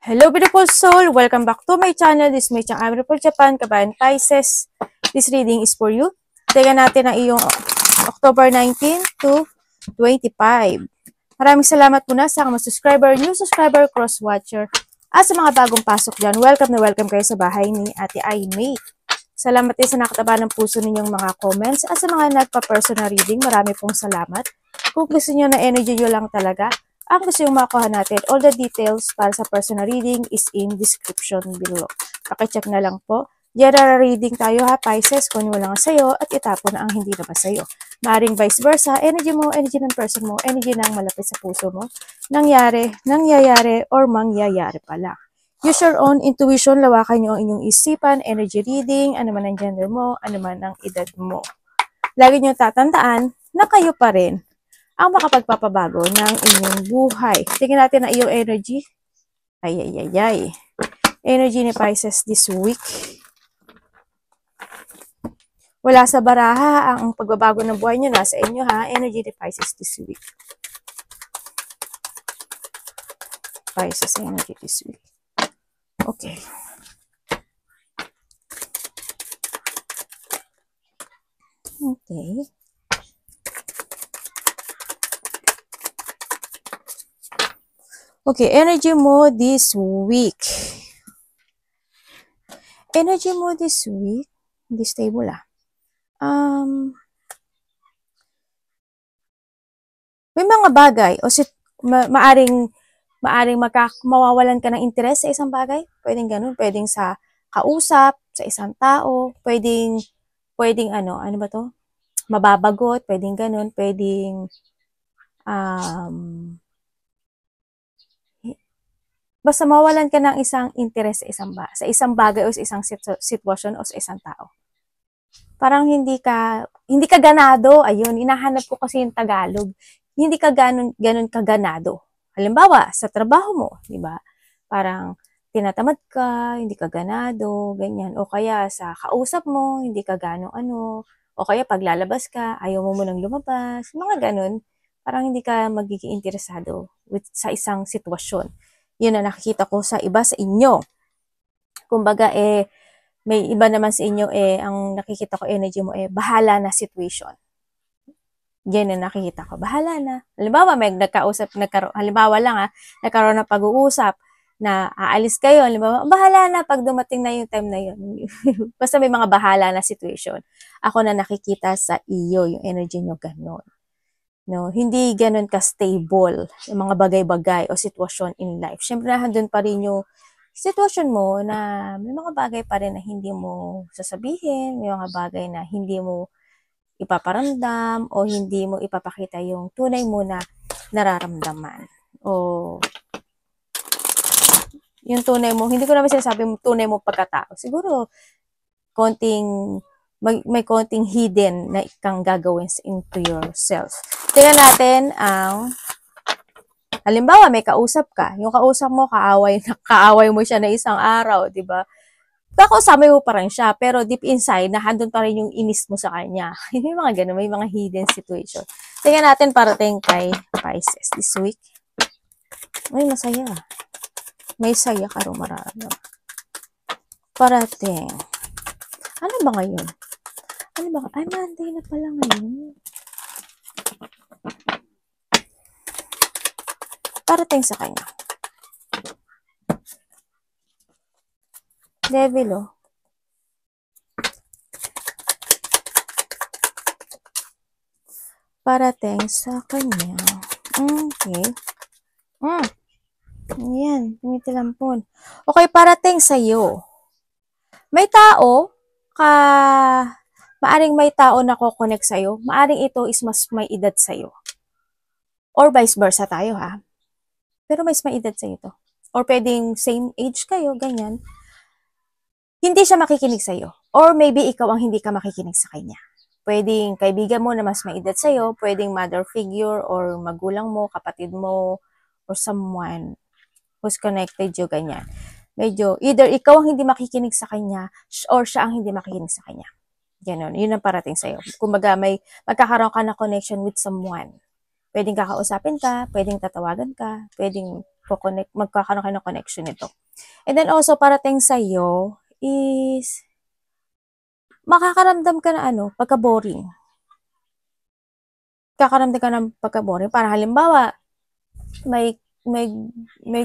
Hello beautiful soul! Welcome back to my channel. This is my channel, Beautiful Japan, Kabayan Pisces. This reading is for you. Tingnan natin ang iyong October 19 to 25. Maraming salamat muna sa mga subscriber, new subscriber, cross-watcher, at sa mga bagong pasok dyan. Welcome na welcome kayo sa bahay ni Ate Aimee. Salamat din sa nakataba ng puso ninyong mga comments at sa mga nagpa-personal reading. Marami pong salamat. Kung gusto nyo na energy nyo lang talaga, ang gusto yung makuha natin, all the details para sa personal reading is in description below. Pakicheck na lang po. General reading tayo ha, Pisces, kung wala nga sa'yo at itapon ang hindi na ba sa'yo. Maaring vice versa, energy mo, energy ng person mo, energy ng malapit sa puso mo, nangyayari, or mangyayari pala. Use your own intuition, lawakan nyo ang inyong isipan, energy reading, ano man ang gender mo, ano man ang edad mo. Lagi nyo tatandaan na kayo pa rin ang makapagpapabago ng inyong buhay. Tingnan natin ang iyong energy. Ay. Energy ni Pisces this week. Wala sa baraha ang pagbabago ng buhay nyo. Nasa inyo ha. Energy ni Pisces this week. Pisces energy this week. Okay. Okay. Okay, energy mo this week. Energy mo this week, hindi stable may mga bagay o maaring mawawalan ka ng interes sa isang bagay. Pwedeng ganun, pwedeng sa kausap, sa isang tao, pwedeng ano ba to? Mababagot, pwedeng ganun, pwedeng basta mawalan ka ng isang interes sa isang bagay o sa isang sitwasyon o sa isang tao. Parang hindi ka ganado. Ayun, hinahanap ko kasi yung Tagalog. Hindi ka ganun kaganado. Halimbawa, sa trabaho mo, di ba? Parang tinatamad ka, hindi ka ganado, ganyan. O kaya sa kausap mo, hindi ka gano ano. O kaya paglalabas ka, ayaw mo munang lumabas. Mga ganun. Parang hindi ka magiging interesado sa isang sitwasyon. Yun na nakikita ko sa iba sa inyo. Kumbaga may iba naman sa inyo ang nakikita ko energy mo bahala na situation. Yan na nakikita ko, bahala na. Halimbawa may halimbawa lang nagkaroon ng pag-uusap na aalis kayo, halimbawa, bahala na pag dumating na yung time na yun. Basta may mga bahala na situation. Ako na nakikita sa iyo yung energy nyo ganun. No, hindi ganun ka-stable yung mga bagay-bagay o sitwasyon in life. Siyempre, nandun pa rin yung sitwasyon mo na may mga bagay pa rin na hindi mo sasabihin, may mga bagay na hindi mo ipaparamdam o hindi mo ipapakita yung tunay mo na nararamdaman. O yung tunay mo, hindi ko naman sinasabi mo tunay mo pagkatao. Siguro, may konting hidden na ikang gagawin into yourself. Tingnan natin ang halimbawa may kausap ka. Yung kausap mo kaaway mo siya na isang araw, 'di ba? Kakausapin mo pa rin siya, pero deep inside nahandun pa rin yung inis mo sa kanya. May mga ganun, may mga hidden situation. Tingnan natin parating kay Pisces this week. Ay, masaya. May saya ka rin mararamdaman. Parating. Ano ba ngayon? Ay, Monday na pala ngayon. Parating sa kanya. Devil, parating sa kanya. Okay. Ayan, tumitilampon. Okay, parating sa'yo. May tao maaring may tao na ko-connect sa'yo. Maaring ito is mas may edad sa'yo. Or vice versa tayo ha. Pero mas may edad sa'yo to. Or pwedeng same age kayo, ganyan. Hindi siya makikinig sa'yo. Or maybe ikaw ang hindi ka makikinig sa kanya. Pwedeng kaibigan mo na mas may edad sa'yo. Pwedeng mother figure or magulang mo, kapatid mo, or someone who's connected you, ganyan. Medyo, either ikaw ang hindi makikinig sa kanya or siya ang hindi makikinig sa kanya. Ganon, yun ang parating sa'yo. Kumbaga, magkakaroon ka na connection with someone. Pwedeng kakausapin ka, pwedeng tatawagan ka, pwedeng magkakaroon kayo ng connection nito. And then also, parating sa'yo is, makakaramdam ka na pagka-boring. Kakaramdam ka ng pagka-boring. Para halimbawa, may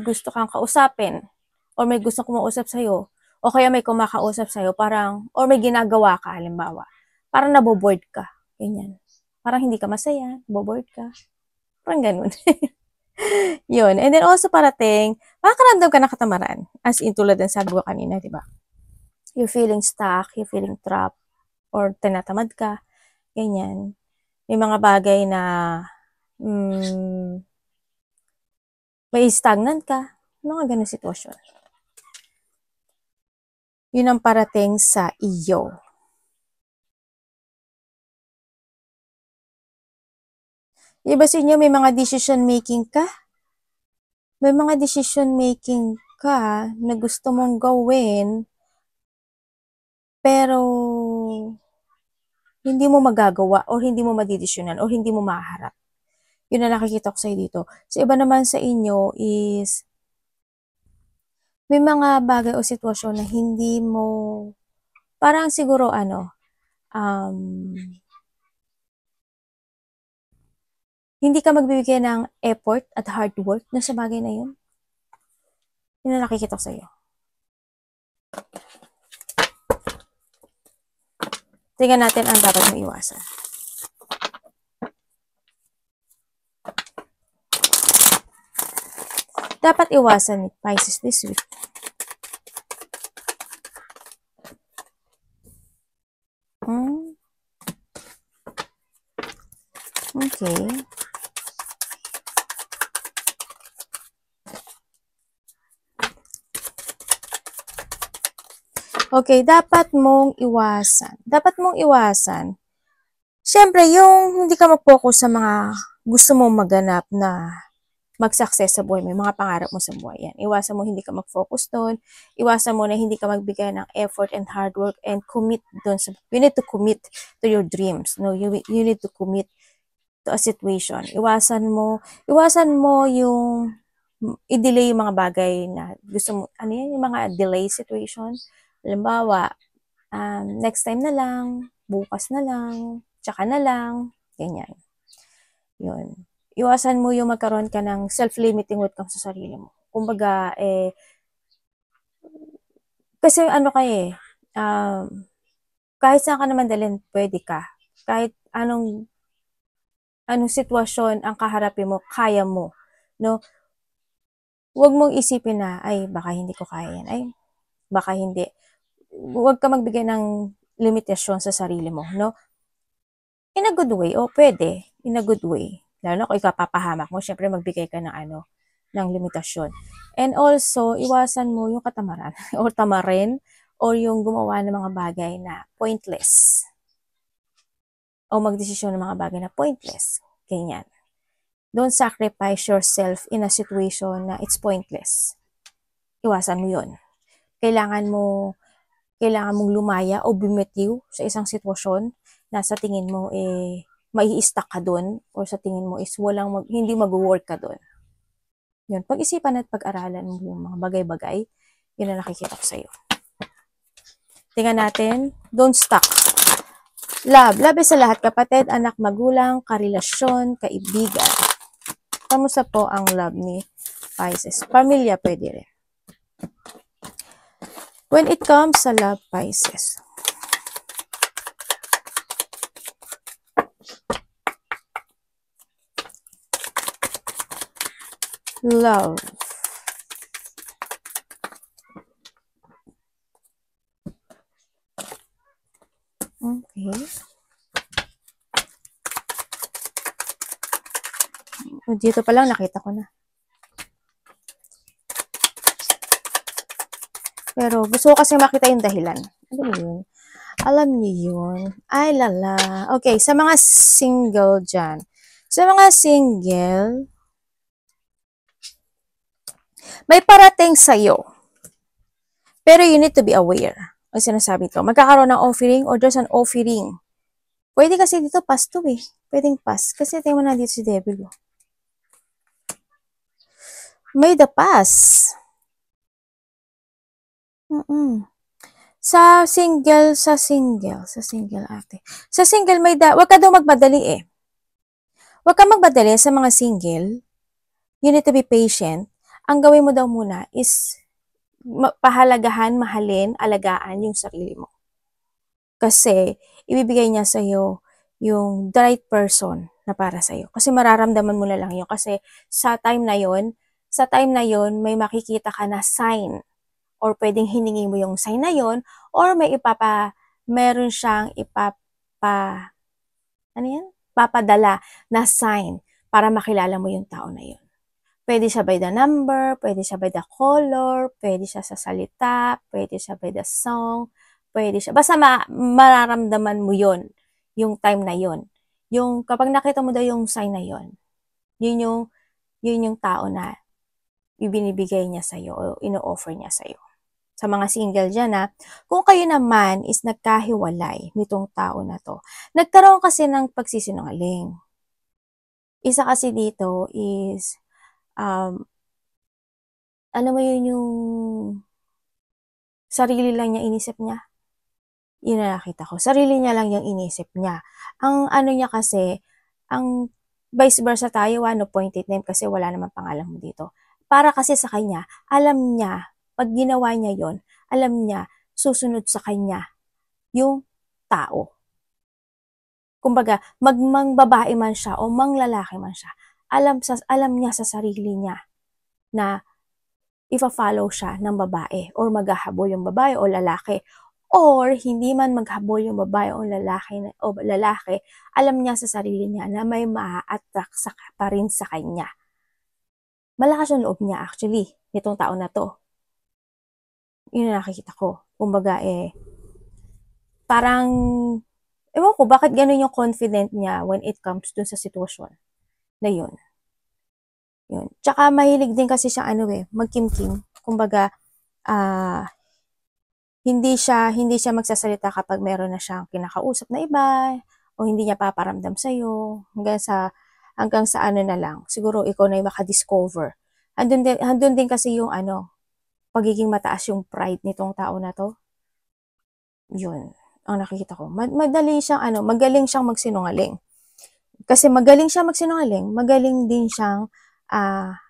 gusto kang kausapin, or may gusto kumausap sa'yo, o kaya may kumakausap sa'yo, or may ginagawa ka, halimbawa. Parang naboboard ka. Ganyan. Parang hindi ka masaya, naboboard ka. Parang ganun. Yun. And then also parating, makakaramdam ka ng katamaran. As in, tulad ng sabi ko kanina, di ba? You're feeling stuck, you're feeling trapped, or tinatamad ka. Ganyan. May mga bagay na may stagnant ka. Mga ganun sitwasyon. Yun ang parating sa iyo. Iba sa inyo, may mga decision making ka? May mga decision making ka na gusto mong gawin, pero hindi mo magagawa, or hindi mo madidesisyonan, or hindi mo maharap. Yun na nakikita ko sa'yo dito. So, iba naman sa inyo is, may mga bagay o sitwasyon na hindi mo, parang siguro hindi ka magbibigay ng effort at hard work na sa bagay na yun. Yun na nakikita ko sa'yo. Tingnan natin ang dapat mo iwasan. Dapat iwasan ni Pisces this week. Okay. Okay, dapat mong iwasan. Siyempre, yung hindi ka mag-focus sa mga gusto mong maganap na mag-success sa buhay mo, mga pangarap mo sa buhay. Yan. Iwasan mo hindi ka mag-focus doon. Iwasan mo na hindi ka magbigay ng effort and hard work and commit doon. You need to commit to your dreams. No, you need to commit to a situation. Iwasan mo yung i-delay yung mga bagay na gusto mo, yung mga delay situation. Halimbawa, next time na lang, bukas na lang, tsaka na lang, ganyan. Yun. Iwasan mo yung magkaroon ka ng self-limiting with kang sa sarili mo. Kumbaga, kasi kahit saan ka naman dalhin, pwede ka. Kahit anong sitwasyon ang kaharapin mo, kaya mo. No? Huwag mong isipin na, ay, baka hindi ko kaya yan. Ay, baka hindi. Huwag ka magbigay ng limitasyon sa sarili mo, no? In a good way, pwede. In a good way. Lalo na kung ikapapahamak mo, syempre magbigay ka ng limitasyon. And also, iwasan mo yung katamaran, or tamarin, or yung gumawa ng mga bagay na pointless. O magdesisyon ng mga bagay na pointless. Ganyan. Don't sacrifice yourself in a situation na it's pointless. Iwasan mo yun. Kailangan mong lumaya o bumitiw sa isang sitwasyon na sa tingin mo mai-stuck ka doon, or sa tingin mo is hindi mag-work ka doon. Yun, pag-isipan at pag-aralan mo yung mga bagay-bagay, yun ang nakikita ko sa'yo. Tingnan natin, don't stuck. Love sa lahat, kapatid, anak, magulang, karelasyon, kaibigan. Kamusta po ang love ni Pisces? Pamilya pwede rin. When it comes sa love, Pisces, love. Okay. Dito pa lang nakita ko na. Pero gusto ko kasi makita yung dahilan. Alam niyo yun. Ay, lala. Okay, sa mga single dyan. Sa mga single, may parating sa'yo. Pero you need to be aware. Ang sinasabi ko, magkakaroon ng offering or there's an offering. Pwede kasi dito pass to Pwedeng pass. Kasi tingnan mo na dito si Devil. May the pass. Sa single ate. Sa single wag ka daw magmadali eh. Wag ka magmadali sa mga single. You need to be patient. Ang gawin mo daw muna is pahalagahan, mahalin, alagaan yung sarili mo. Kasi ibibigay niya sa'yo yung the right person na para sa'yo. Kasi mararamdaman mo na lang yun. Kasi sa time na yun, may makikita ka na sign or pwedeng hiningi mo yung sign na yun or meron siyang papadala na sign para makilala mo yung tao na yun. Pwede siya by the number, pwede siya by the color, pwede siya sa salita, pwede siya by the song, pwede siya. Basta mararamdaman mo yun, yung time na yun. Yung kapag nakita mo daw yung sign na yun, yun yung tao na ibinibigay niya sa'yo o ino-offer niya sa'yo. Sa mga single dyan kung kayo naman is nagkahiwalay nitong tao na to, nagkaroon kasi ng pagsisinungaling. Isa kasi dito is, alam mo yun yung sarili lang niya inisip niya. Yun na nakita ko. Sarili niya lang yung inisip niya. Ang ano niya kasi, ang vice versa tayo, no pointed name kasi wala naman pangalan mo dito. Para kasi sa kanya, alam niya, pag ginawa niya yon, alam niya, susunod sa kanya yung tao. Kumbaga, mang babae man siya o mang lalaki man siya, alam niya sa sarili niya na ifa-follow siya ng babae or maghahabol yung babae o lalaki. Or hindi man maghabol yung babae o lalaki, alam niya sa sarili niya na may maa-attract pa rin sa kanya. Malakas yung loob niya actually, nitong tao na to. Yun na nakikita ko. Kumbaga parang, ewan ko, bakit ganun yung confident niya when it comes dun sa sitwasyon na yun. Yun. Tsaka mahilig din kasi siya magkimkim. Kumbaga, hindi siya magsasalita kapag meron na siyang kinakausap na iba o hindi niya paparamdam sa iyo hanggang sa ano na lang. Siguro ikaw na yung maka-discover. Andun din kasi yung pagiging mataas yung pride nitong tao na to. Yun, ang nakikita ko. Magaling siyang magsinungaling. Kasi magaling siyang magsinungaling, magaling din siyang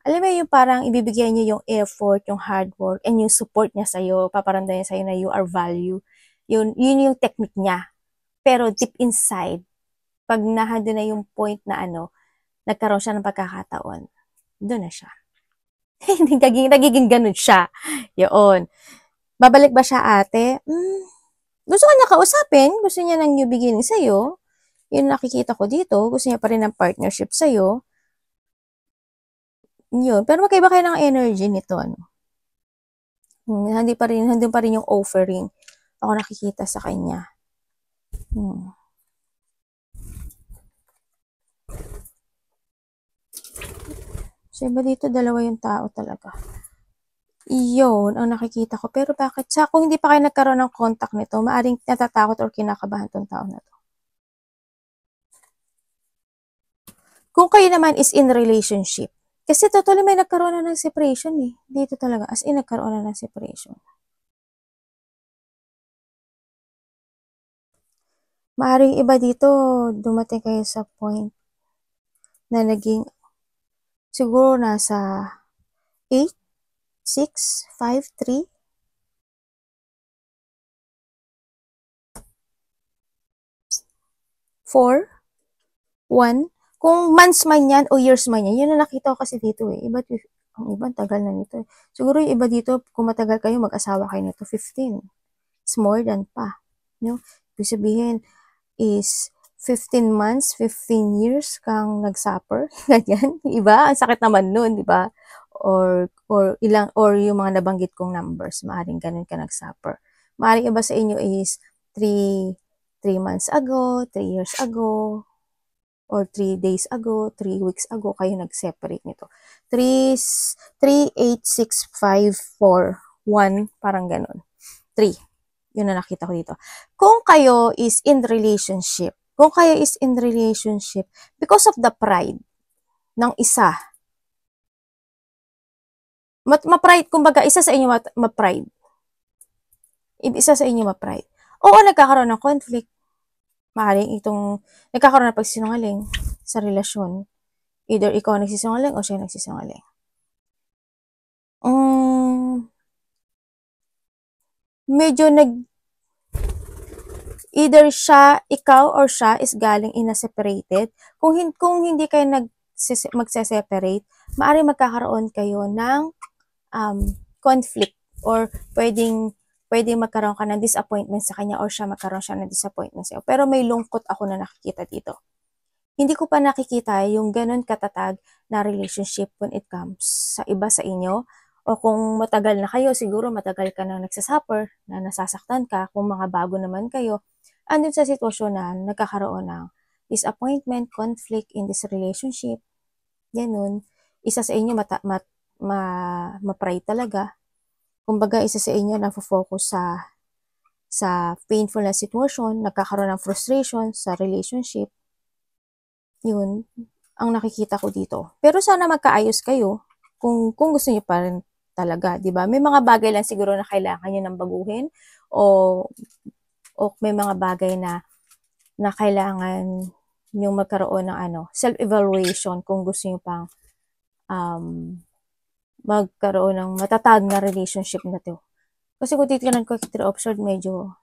alam mo yung parang ibibigay niya yung effort, yung hard work, and yung support niya sa'yo, paparamdam niya sa'yo na you are value. Yun yung technique niya. Pero deep inside, pag nahando na yung point na nagkaroon siya ng pagkakataon, doon na siya. Nagiging ganun siya. Yun. Babalik ba siya ate? Gusto ka niya kausapin, gusto niya ng new beginning sa'yo. Yun nakikita ko dito, gusto niya pa rin ng partnership sa'yo. Yun. Pero magkaiba kayo ng energy nito, Hindi pa rin yung offering ako nakikita sa kanya. So, iba dito, dalawa yung tao talaga. Iyon ang nakikita ko. Pero bakit kung hindi pa kayo nagkaroon ng contact nito, maaring natatakot or kinakabahan tong tao na to. Kung kayo naman is in relationship, kasi totally may nagkaroon na ng separation Dito talaga, as in nagkaroon na ng separation. Maaring iba dito, dumating kayo sa point na naging, siguro nasa 8, 6, 5, 3, 4, 1, kung months man yan o years man yan, yun na nakita ko kasi dito ang iba, tagal na nito Siguro yung iba dito, kung matagal kayo, mag-asawa kayo nito, 15. It's more than pa. Ibig sabihin is 15 months, 15 years kang nag-suffer. Ganyan. Iba? Ang sakit naman nun, di ba? Or yung mga nabanggit kong numbers, maaring ganun ka nag-suffer. Maaring iba sa inyo is 3 months ago, 3 years ago, or 3 days ago, 3 weeks ago, kayo nag-separate nito. 3, 8, 6, 5, 4, 1, parang ganun. 3. Yun na nakita ko dito. Kung kayo is in relationship, because of the pride ng isa, ma-pride, kumbaga, isa sa inyo ma-pride. Isa sa inyo ma-pride. Oo, nagkakaroon ng conflict. Maaaring itong nagkakaroon ng pagsisinungaling sa relasyon. Either ikaw nagsisinungaling o siya nagsisinungaling. Medyo either siya, ikaw or siya is galing in a separated. Kung hindi kayo magse-separate, maaaring magkakaroon kayo ng conflict or pwedeng magkaroon ka ng disappointment sa kanya or siya magkaroon siya ng disappointment sa iyo. Pero may lungkot ako na nakikita dito. Hindi ko pa nakikita yung ganun katatag na relationship when it comes sa iba sa inyo. O kung matagal na kayo, siguro matagal ka nang nagsasuffer, na nasasaktan ka. Kung mga bago naman kayo, andun sa sitwasyon na nagkakaroon ng disappointment, conflict in this relationship. Ganun. Isa sa inyo ma-pride talaga. Kumbaga, isa sa inyo na-focus sa painful na sitwasyon, nagkakaroon ng frustration sa relationship. Yun, ang nakikita ko dito. Pero sana magkaayos kayo kung gusto niyo pa rin talaga, di ba? May mga bagay lang siguro na kailangan niyo nang baguhin o may mga bagay na kailangan niyo magkaroon ng self-evaluation kung gusto niyo pang magkaroon ng matatag na relationship na to. Kasi kung titignan ko kay observe, medyo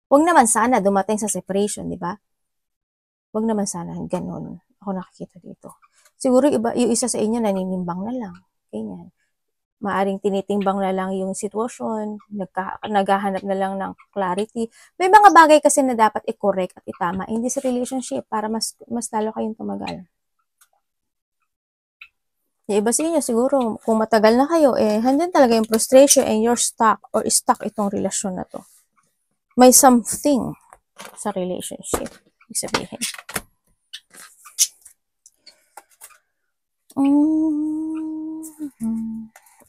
wag naman sana dumating sa separation, di ba? Wag naman sana ganun. Ako nakikita dito. Siguro yung isa sa inyo naninimbang na lang. Ganyan. Maaring tinitimbang na lang yung sitwasyon, naghahanap na lang ng clarity. May mga bagay kasi na dapat i-correct at itama in this relationship para mas lalo kayong tumagal. Yung iba sa inyo, siguro, kung matagal na kayo, handyan talaga yung frustration and you're stuck or stuck itong relasyon na to. May something sa relationship. Ibig sabihin.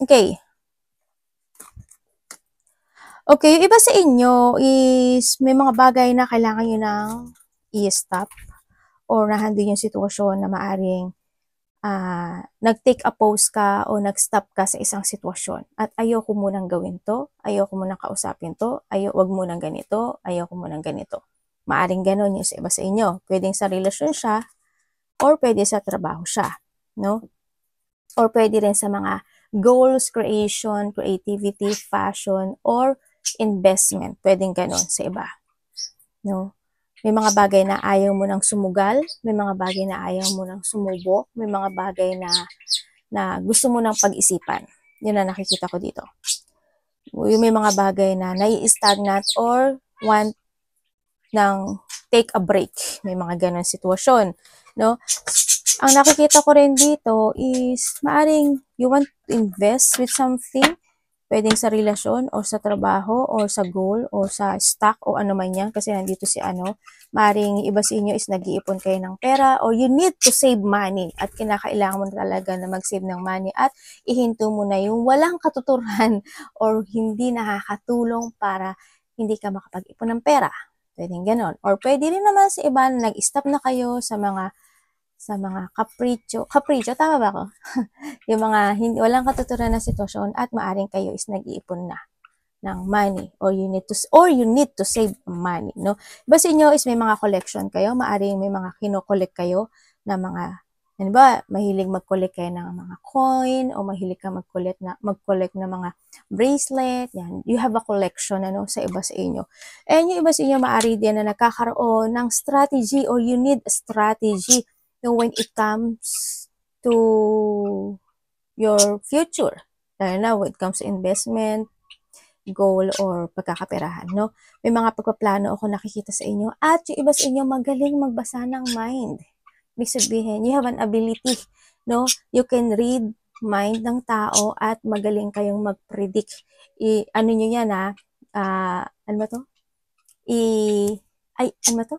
Okay. Okay, yung iba sa inyo is may mga bagay na kailangan nyo nang i-stop or nahandle yung sitwasyon na maaring nag-take a pause ka o nag-stop ka sa isang sitwasyon at ayoko munang gawin to, ayoko munang kausapin to, wag munang ganito, ayoko munang ganito. Maaring ganon yung sa iba sa inyo. Pwedeng sa relasyon siya or pwede sa trabaho siya, no? Or pwede rin sa mga goals, creation, creativity, fashion, or investment. Pwedeng ganon sa iba, no? May mga bagay na ayaw mo nang sumugal, may mga bagay na ayaw mo nang sumubok, may mga bagay na gusto mo nang pag-isipan. Yun na nakikita ko dito. May mga bagay na nai-stagnant or want ng take a break. May mga ganun sitwasyon, no? Ang nakikita ko rin dito is maaring you want to invest with something. Pwedeng sa relasyon o sa trabaho o sa goal o sa stock o ano man yan kasi nandito si maring iba sa inyo is nag-iipon kayo ng pera or you need to save money at kinakailangan mo talaga na mag-save ng money at ihinto mo na yung walang katuturan or hindi nakakatulong para hindi ka makapag-ipon ng pera. Pwedeng ganon. Or pwede rin naman sa iba na nag-stop na kayo sa mga capriccio, tama ba ako? Yung mga walang katuturan na sitwasyon at maaring kayo is nag-iipon na ng money or you need to save money, no? Iba sa inyo is may mga collection kayo, maaring may mga kino-collect kayo na mga, ano ba, mahilig mag-collect kayo ng mga coin o mahilig ka mag-collect ng mga bracelet, yan. You have a collection, sa iba sa inyo. And yung iba sa inyo, maaari din na nagkakaroon ng strategy or you need a strategy when it comes to your future. Lalo na when it comes to investment, goal, or pagkakaperahan, no? May mga pagpaplano ako nakikita sa inyo at yung iba sa inyo magaling magbasa ng mind. Ibig sabihin, you have an ability, no? You can read mind ng tao at magaling kayong mag-predict. Ano nyo yan, ano ba to? Ano ba to?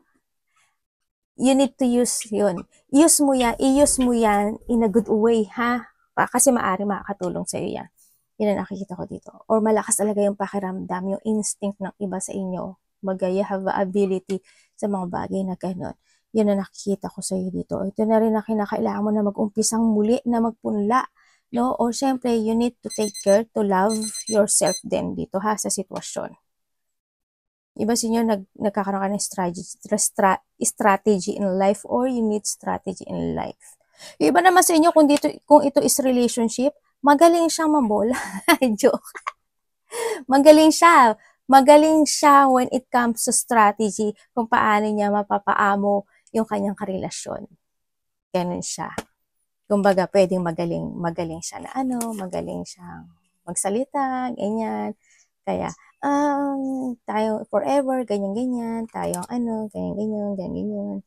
You need to use yun. I-use mo yan in a good way, ha? Kasi maaari makakatulong sa'yo yan. Yun ang nakikita ko dito. Or malakas talaga yung pakiramdam, yung instinct ng iba sa inyo. You have the ability sa mga bagay na gano'n. Yun ang nakikita ko sa'yo dito. Ito na rin na kinakailangan mo na mag-umpisang muli na magpunla No? O syempre, you need to take care to love yourself din dito ha, sa sitwasyon. Iba sa inyo, nagkakaroon ka ng strategy in life or you need strategy in life. Yung iba naman sa inyo, kung ito is relationship, magaling siyang mabola. Joke. Magaling siya. Magaling siya when it comes to strategy kung paano niya mapapaamo yung kanyang karelasyon. Ganun siya. Kumbaga, pwedeng magaling siya na magaling siyang magsalita, ganyan. Kaya, tayo forever, ganyan-ganyan, tayo ganyan-ganyan.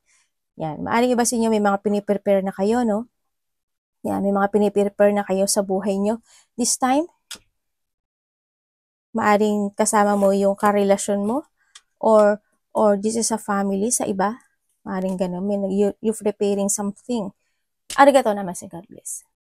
Yan. Maaring iba sa inyo, may mga piniprepare na kayo, no? Yan, may mga piniprepare na kayo sa buhay nyo. This time, maaring kasama mo yung karelasyon mo, or this is a family sa iba. Maaring ganun, you're preparing something. Arigato naman, God bless.